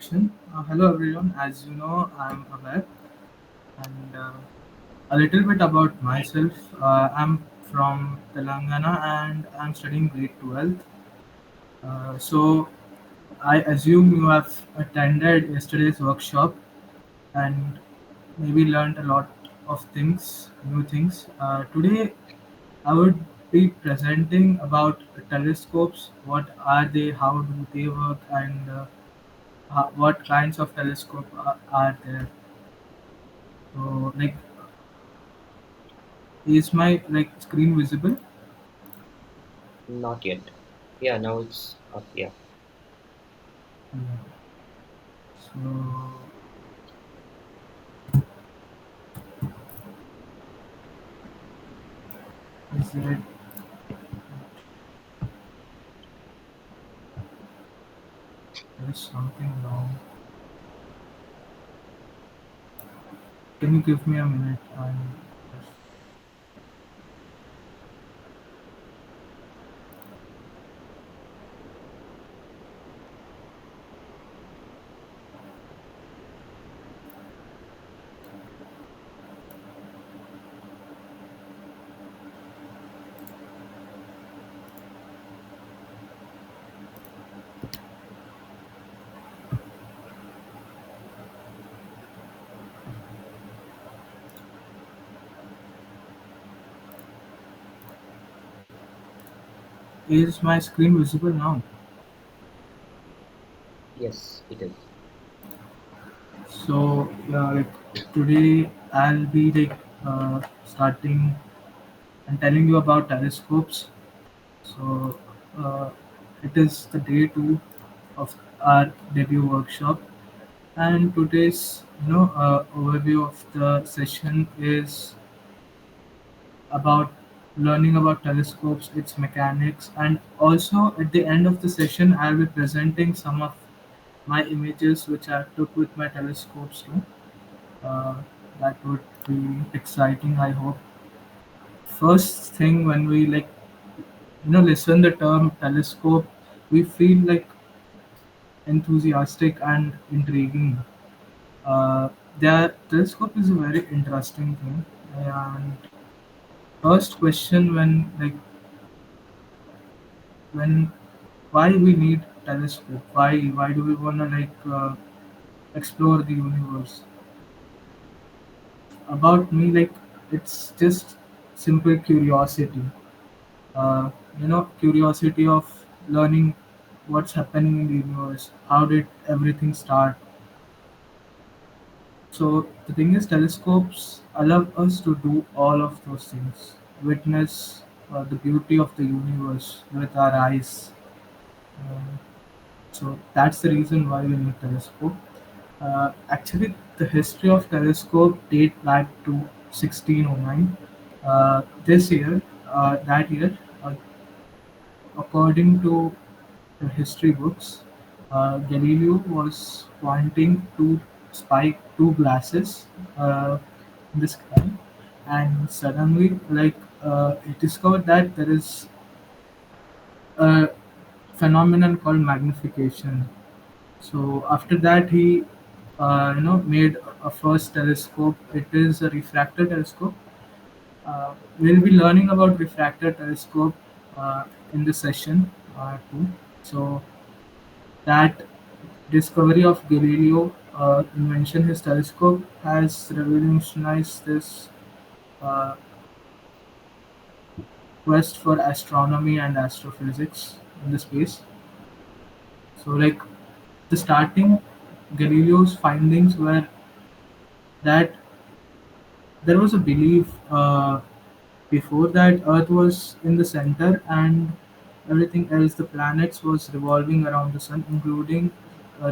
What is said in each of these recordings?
Hello everyone, as you know, I'm Abhay, and a little bit about myself. I'm from Telangana and I'm studying grade 12th. So I assume you have attended yesterday's workshop and maybe learned a lot of things, new things. Today I would be presenting about telescopes. What are they? How do they work? And what kinds of telescope are there? So, like, is my screen visible? Not yet. Yeah, now it's up. Yeah. Yeah. So, is there there is something wrong? Can you give me a minute? Is my screen visible now? Yes, it is. So, today I'll be starting and telling you about telescopes. So, uh, it is the day 2 of our debut workshop, and today's overview of the session is about learning about telescopes, its mechanics, and also at the end of the session, I'll be presenting some of my images which I took with my telescopes too. Uh, that would be exciting, I hope. First thing, when we listen the term telescope, we feel like enthusiastic and intriguing. Uh, the telescope is a very interesting thing, and first question when why we need telescope, why do we want to explore the universe? About me, it's just simple curiosity. uh, Curiosity of learning what's happening in the universe, how did everything start. So the thing is, telescopes allow us to do all of those things, witness the beauty of the universe with our eyes. Um, so that's the reason why we need telescope. Actually, the history of telescope date back to 1609. This year, that year, uh, according to the history books, Galileo was pointing to spike two glasses in the sky, and suddenly, he discovered that there is a phenomenon called magnification. So after that, he made a first telescope. It is a refractor telescope. We'll be learning about refractor telescope in this session too. So that discovery of Galileo invention his telescope has revolutionized this uh, quest for astronomy and astrophysics in the space. So the starting Galileo's findings were that there was a belief before that Earth was in the center and everything else, the planets was revolving around the sun, including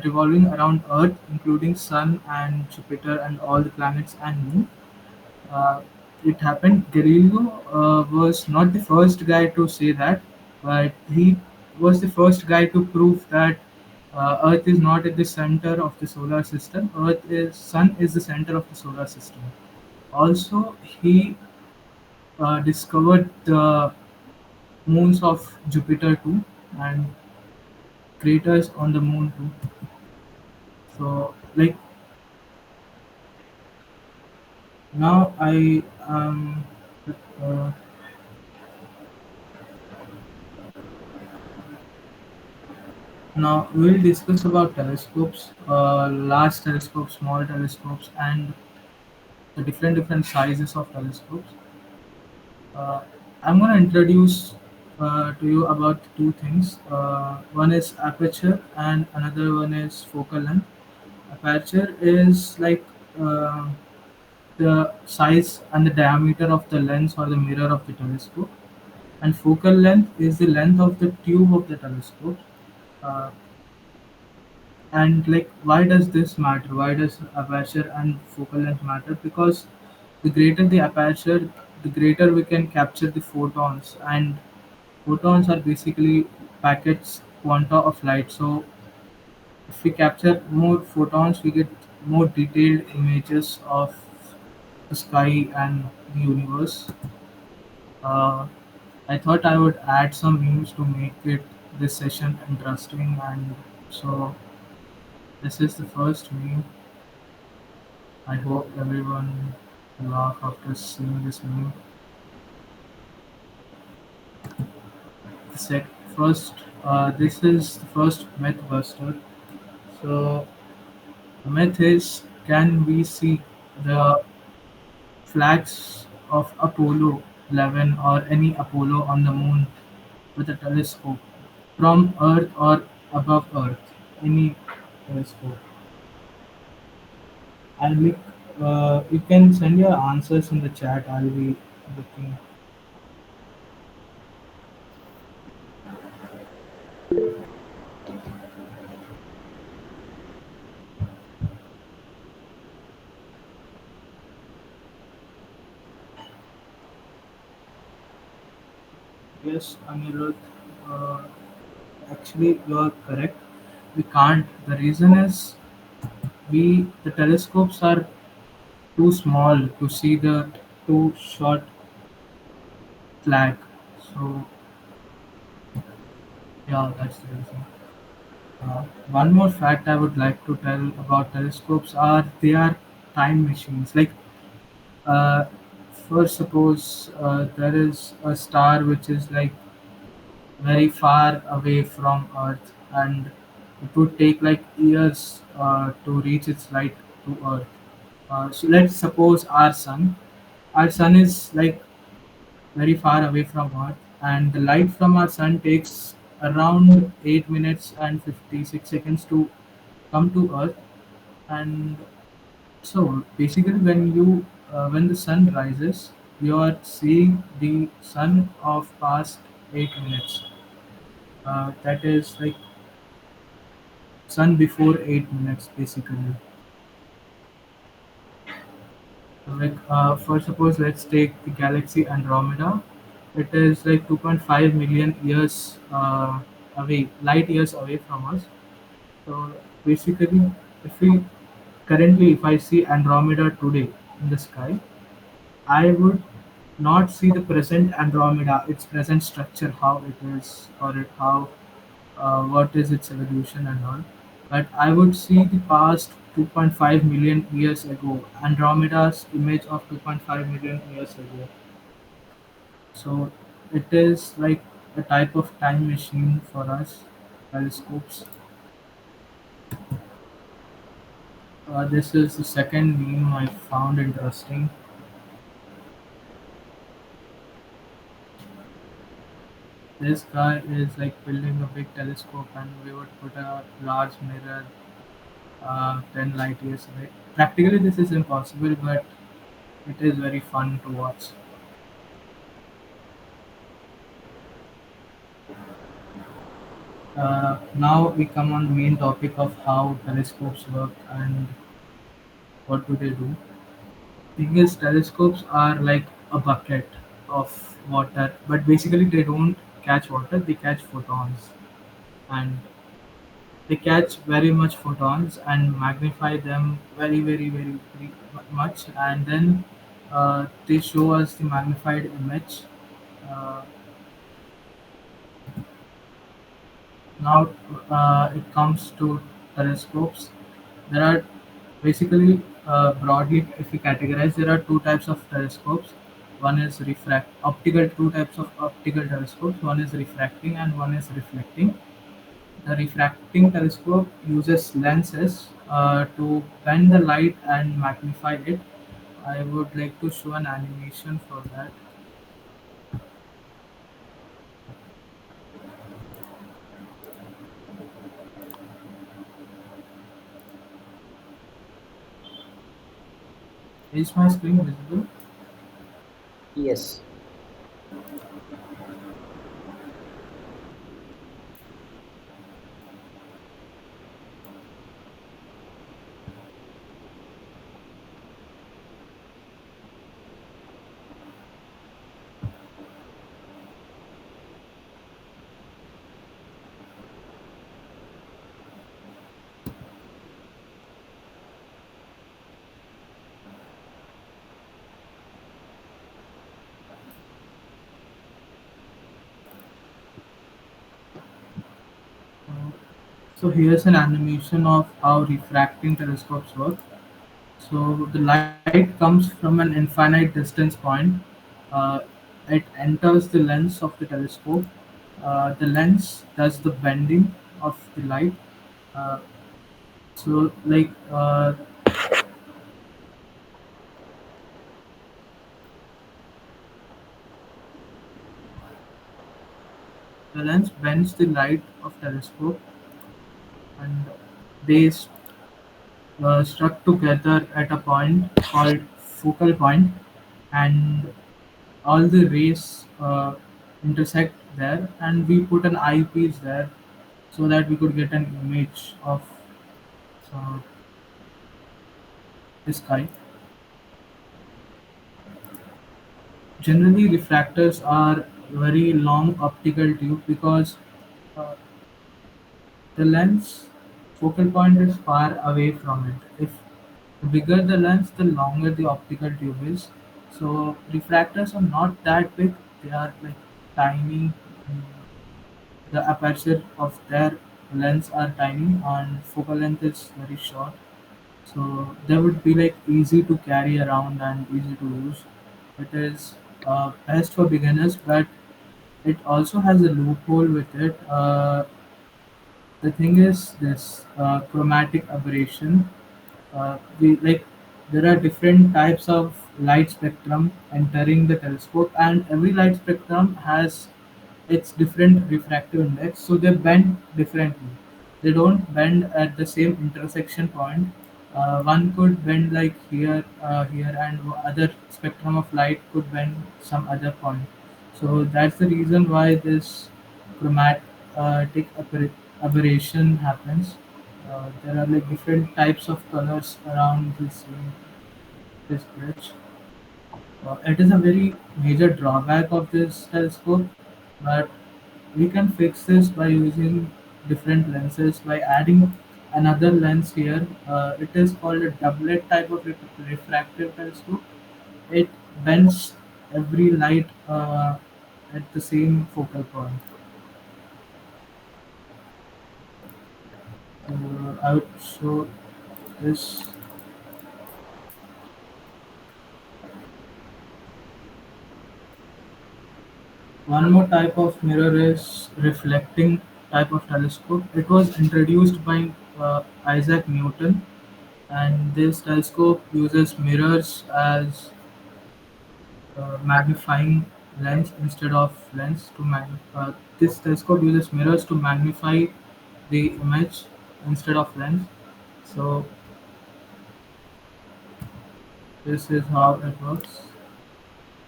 revolving around Earth, including Sun and Jupiter and all the planets and Moon. Uh, it happened. Galileo was not the first guy to say that, but he was the first guy to prove that Earth is not at the center of the solar system. Sun is the center of the solar system. Also, he discovered the moons of Jupiter too and craters on the moon too. So, like now I uh, now we'll discuss about telescopes, large telescopes, small telescopes, and the different sizes of telescopes. Uh, I'm going to introduce to you about two things. One is aperture, and another one is focal length. Aperture is like uh, the size and the diameter of the lens or the mirror of the telescope, and focal length is the length of the tube of the telescope. Uh, and like, why does this matter? Why does aperture and focal length matter? Because the greater the aperture, the greater we can capture the photons, and photons are basically packets quanta of light. So if we capture more photons, we get more detailed images of the sky and the universe. Uh, I thought I would add some memes to make it this session interesting, and so this is the first meme. I hope everyone laugh after seeing this meme. The first, this is the first myth buster. So the myth is, can we see the flags of Apollo 11 or any Apollo on the moon with a telescope from Earth or above Earth? Any telescope. I'll make, you can send your answers in the chat. I'll be looking. Yes, Anirudh, uh, actually you're correct. We can't. The reason is the telescopes are too small to see the too short flag. So yeah, that's the reason. One more fact I would like to tell about telescopes are they are time machines. Like, uh, first suppose there is a star which is like very far away from Earth, and it would take like years to reach its light to Earth. So let's suppose our sun. Our sun is like very far away from Earth, and the light from our sun takes around 8 minutes and 56 seconds to come to Earth. And so basically, when the sun rises, you are seeing the sun of past 8 minutes. That is like sun before 8 minutes, basically. So like, for suppose let's take the galaxy Andromeda. It is like 2.5 million years away, light years away from us. So basically, if we if I see Andromeda today in the sky, I would not see the present Andromeda, its present structure, how it is, or how what is its evolution and all. But I would see the past 2.5 million years ago, Andromeda's image of 2.5 million years ago. So it is like a type of time machine for us, telescopes. This is the second meme I found interesting. This guy is like building a big telescope, and we would put a large mirror 10 light years away. Practically, this is impossible, but it is very fun to watch. Now we come on the main topic of how telescopes work and what do they do. Thing is, telescopes are like a bucket of water, but basically they don't catch water; they catch photons, and they catch very much photons and magnify them very much, and then they show us the magnified image. Uh, Now it comes to telescopes. There are basically, broadly, if we categorize, there are two types of telescopes. One is optical, two types of optical telescopes. One is refracting and one is reflecting. The refracting telescope uses lenses to bend the light and magnify it. I would like to show an animation for that. Is my screen visible? Yes. Uh, so here's an animation of how refracting telescopes work. So the light comes from an infinite distance point. Uh, it enters the lens of the telescope. The lens does the bending of the light. Uh, so like the lens bends the light of telescope, and they struck together at a point called focal point, and all the rays intersect there, and we put an eyepiece there so that we could get an image of uh, the sky. Generally, refractors are very long optical tube because uh, the lens focal point is far away from it. If the bigger the lens, the longer the optical tube is. So refractors are not that big; they are like tiny. The aperture of their lens are tiny, and focal length is very short. So they would be like easy to carry around and easy to use. It is best for beginners, but it also has a loophole with it. The thing is this chromatic aberration. We like there are different types of light spectrum entering the telescope, and every light spectrum has its different refractive index, so they bend differently. They don't bend at the same intersection point. One could bend like here, and other spectrum of light could bend some other point. So that's the reason why this aberration happens. There are like different types of colors around this bridge. It is a very major drawback of this telescope, but we can fix this by using different lenses by adding another lens here. It is called a doublet type of refractive telescope. It bends every light at the same focal point. I would show this. One more type of mirror is reflecting type of telescope. It was introduced by Isaac Newton, and this telescope uses mirrors as magnifying lens instead of lens to this telescope uses mirrors to magnify the image instead of lens. So this is how it works.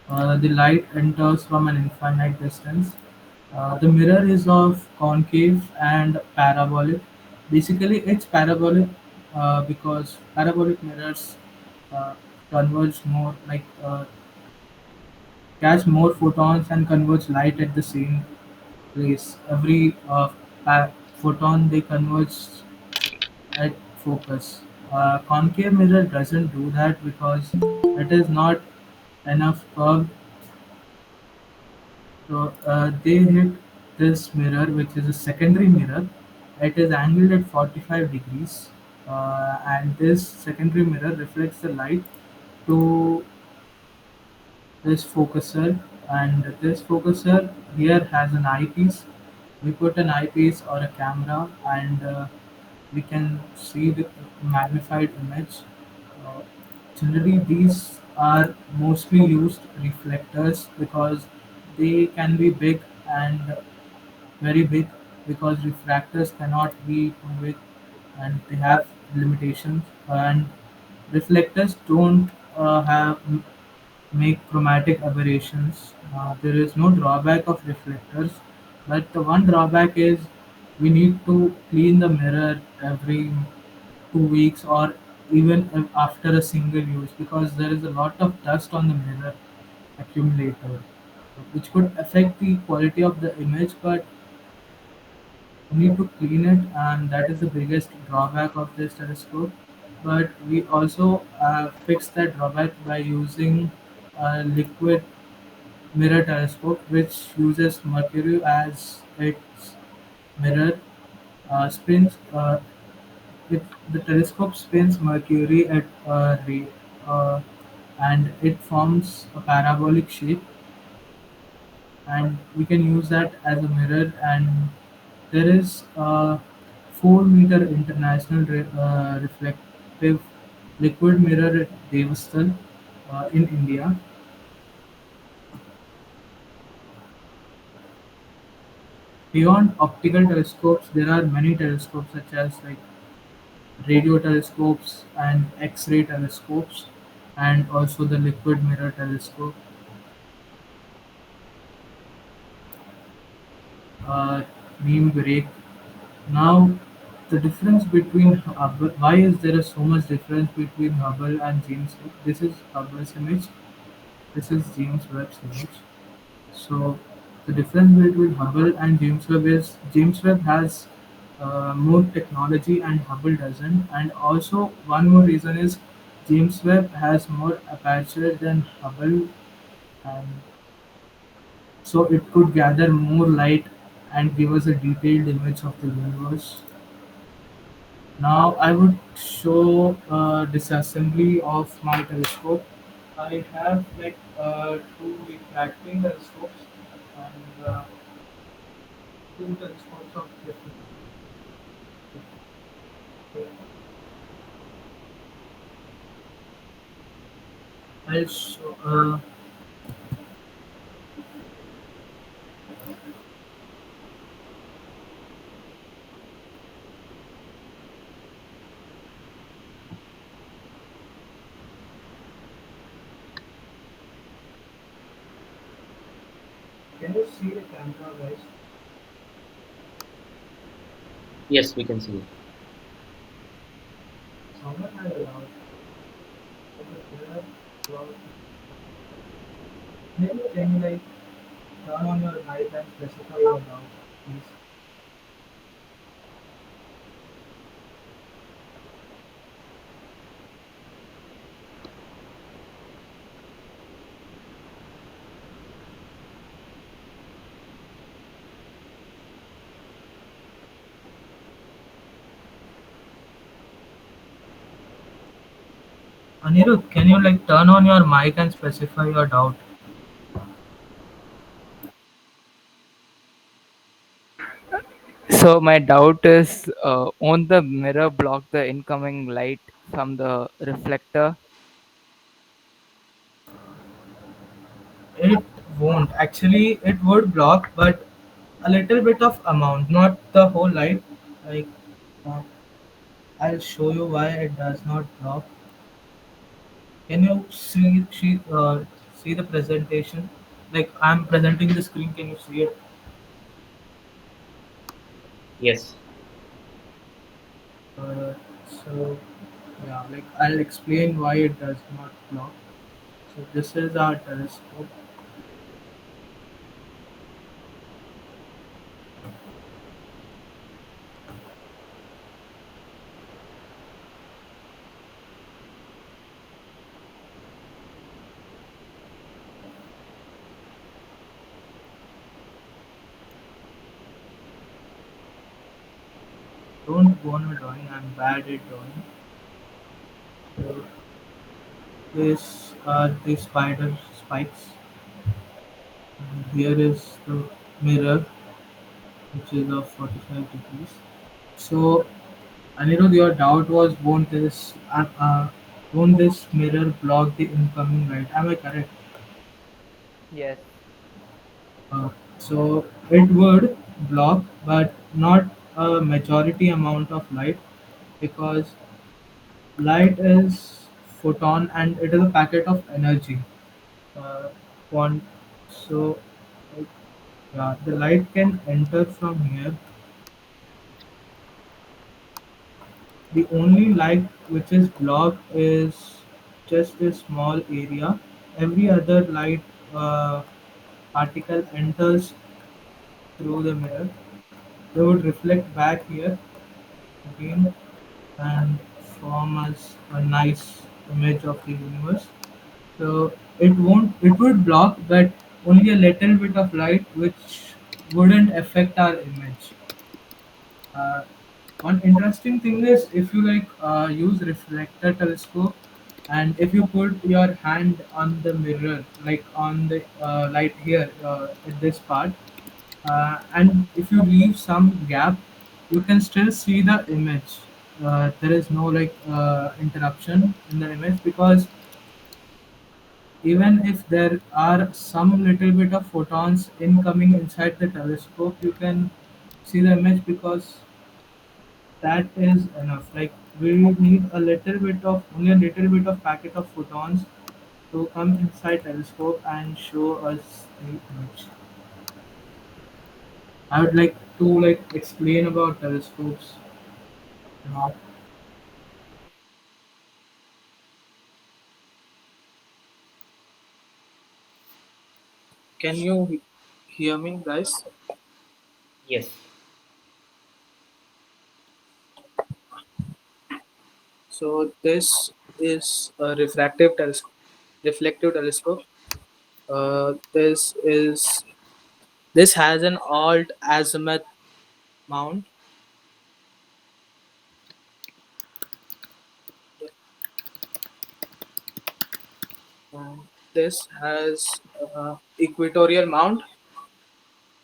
The light enters from an infinite distance. The mirror is of concave and parabolic. Basically, it's parabolic because parabolic mirrors uh, converge more, like catch more photons and converge light at the same place. Every photon they converge at focus. Concave mirror doesn't do that because it is not enough curved. So they hit this mirror, which is a secondary mirror. It is angled at 45 degrees. and this secondary mirror reflects the light to this focuser, and this focuser here has an eyepiece. We put an eyepiece or a camera, and we can see the magnified image. Uh, Generally, these are mostly used reflectors because they can be big and very big, because refractors cannot be too big and they have limitations, and reflectors don't have make chromatic aberrations. There is no drawback of reflectors, but the one drawback is we need to clean the mirror every 2 weeks, or even after a single use, because there is a lot of dust on the mirror accumulator, which could affect the quality of the image, but we need to clean it, and that is the biggest drawback of this telescope. But we also fix that drawback by using a liquid mirror telescope, which uses mercury as its mirror. Spins it, the telescope spins mercury at a rate, and it forms a parabolic shape, and we can use that as a mirror. And there is a 4-meter international reflective liquid mirror at Devastal in India. Beyond optical telescopes, there are many telescopes such as like radio telescopes and X-ray telescopes, and also the liquid mirror telescope. Uh, Beam break. Now, the difference between Hubble, why is there so much difference between Hubble and James Webb? This is Hubble's image. This is James Webb's image. So the difference between Hubble and James Webb is James Webb has more technology and Hubble doesn't. And also one more reason is James Webb has more aperture than Hubble, and so it could gather more light and give us a detailed image of the universe. Now I would show disassembly of my telescope. I have like two refracting telescopes and two telescopes of different. I'll show. Can you see the camera, guys? Yes, we can see. Someone has allowed. Allowed. Maybe can you like turn on your light and specify your allowed, please? Anirudh, can you like turn on your mic and specify your doubt? So my doubt is, won't the mirror block the incoming light from the reflector? It won't. Actually, it would block, but a little bit of amount, not the whole light. Like, uh, I'll show you why it does not block. Can you see the presentation? Like I'm presenting the screen. Can you see it? Yes. Uh, so yeah, like I'll explain why it does not block. So this is our telescope. don't go on a drawing. I'm bad at drawing. So this are the spider spikes. And here is the mirror, which is of 45 degrees. So, Anirudh, your doubt was won't this mirror block the incoming light? Am I correct? Yes. Uh, so it would block, but not a majority amount of light because light is photon and it is a packet of energy. Uh, quant- so yeah, the light can enter from here. The only light which is blocked is just a small area. Every other light particle enters through the mirror. They would reflect back here again and form as a nice image of the universe. So it would block, but only a little bit of light, which wouldn't affect our image. Uh, One interesting thing is if you use reflector telescope and if you put your hand on the mirror, like on the light here at this part, and if you leave some gap, you can still see the image. There is no interruption in the image because even if there are some little bit of photons incoming inside the telescope, you can see the image because that is enough. Like we need a little bit of only a little bit of packet of photons to come inside telescope and show us the image. I would like to explain about telescopes now. Can you hear me, guys? Yes. So this is a refractive telescope, reflective telescope. This is this has an alt azimuth mount. And this has equatorial mount.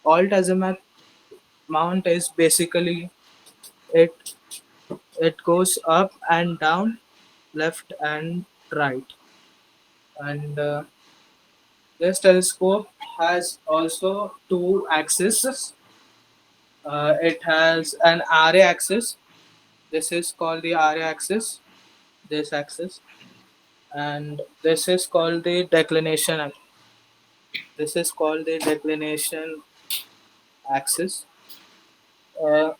Alt azimuth mount is basically it it goes up and down, left and right. And this telescope has also two axes. It has an RA axis. This is called the RA axis. This axis, and this is called the declination. This is called the declination axis. Uh,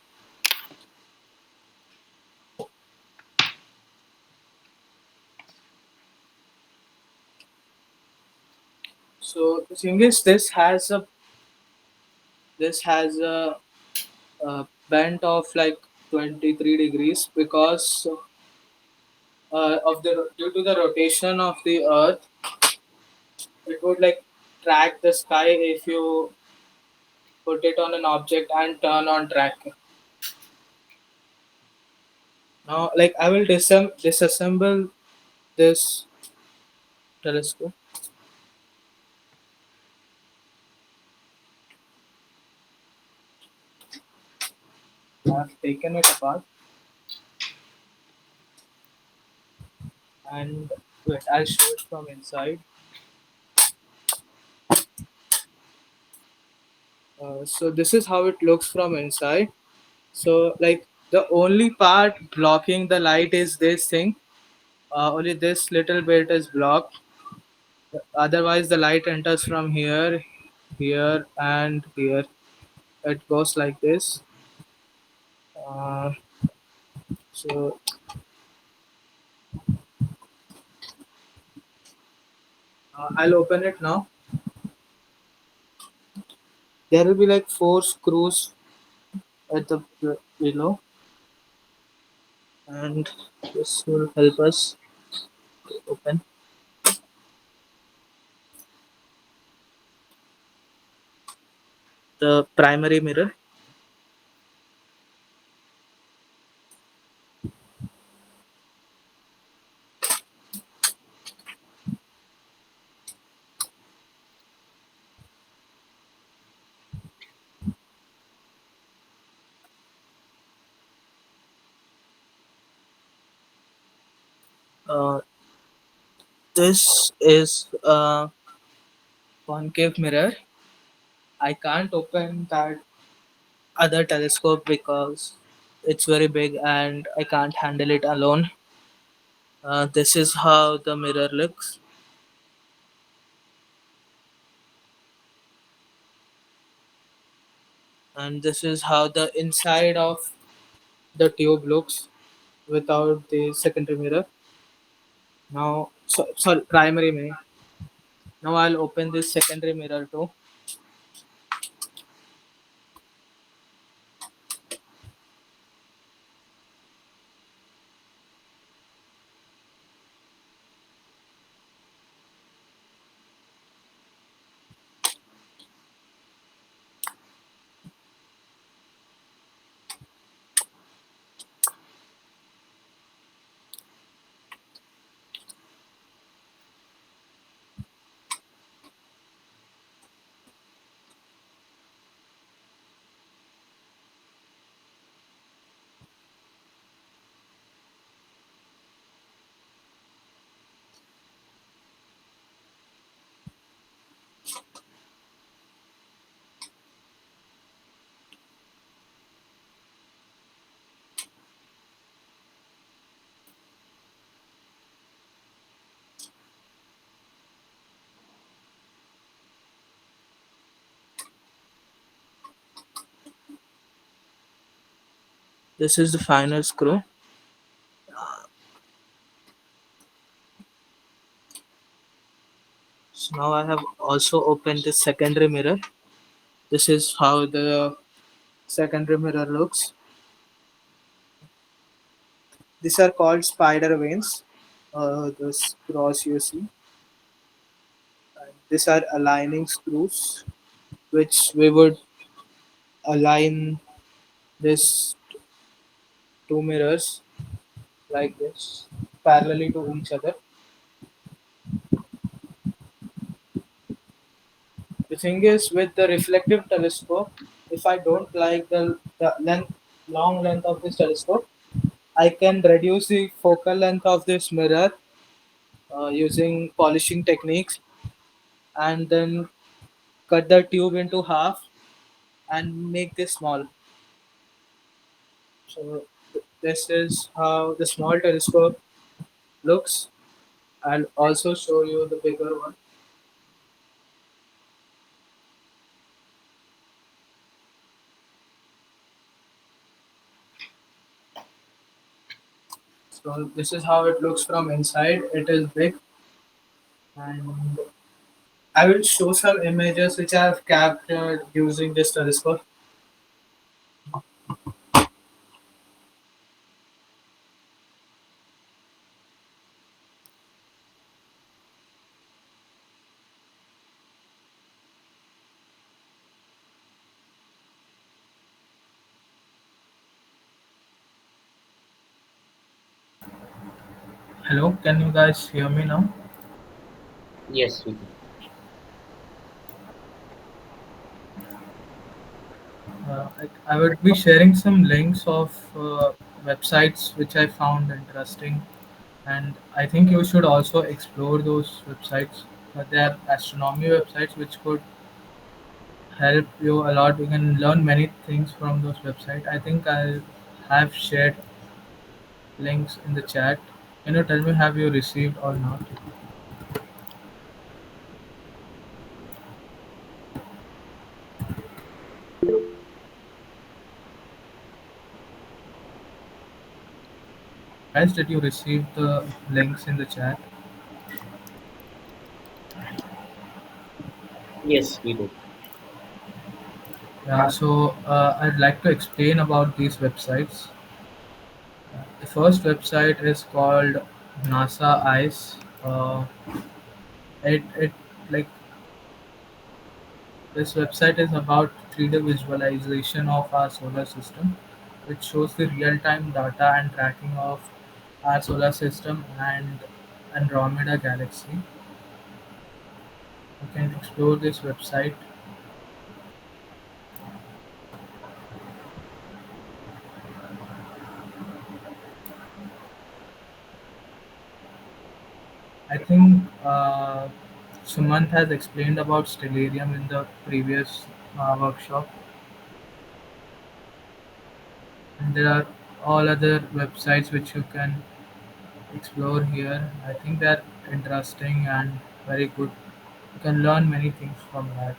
so the thing is, this has a bent of like 23 degrees because of the due to the rotation of the Earth. It would like track the sky if you put it on an object and turn on track. Now, like I will disassemble this telescope. I've taken it apart and wait, I'll show it from inside. So this is how it looks from inside. So like the only part blocking the light is this thing. Only this little bit is blocked. Otherwise, the light enters from here, here, and here. It goes like this. Uh, so I'll open it now. There will be like four screws at the below, and this will help us open the primary mirror. Uh, this is a concave mirror. I can't open that other telescope because it's very big and I can't handle it alone. This is how the mirror looks, and this is how the inside of the tube looks without the secondary mirror. Now, sorry, primary mirror. Now I'll open this secondary mirror too. This is the final screw. So now I have also opened the secondary mirror. This is how the secondary mirror looks. These are called spider veins. This cross you see. These are aligning screws, which we would align this two mirrors like this, parallelly to each other. The thing is, with the reflective telescope, if I don't like the long length of this telescope, I can reduce the focal length of this mirror using polishing techniques, and then cut the tube into half and make this small. So this is how the small telescope looks. I'll also show you the bigger one. So this is how it looks from inside. It is big, and I will show some images which I have captured using this telescope. Hello, can you guys hear me now? Yes, we do. I would be sharing some links of websites which I found interesting, and I think you should also explore those websites. They are astronomy websites which could help you a lot. You can learn many things from those websites. I think I have shared links in the chat. Can you tell me have you received or not? Guys, did you receive the links in the chat? Yes, we do. Yeah, so I'd like to explain about these websites. The first website is called NASA ICE. It like this website is about 3D visualization of our solar system, which shows the real-time data and tracking of our solar system and Andromeda galaxy. You can explore this website. I think Sumant has explained about stellarium in the previous workshop, and there are all other websites which you can explore here. I think they're interesting and very good. You can learn many things from that.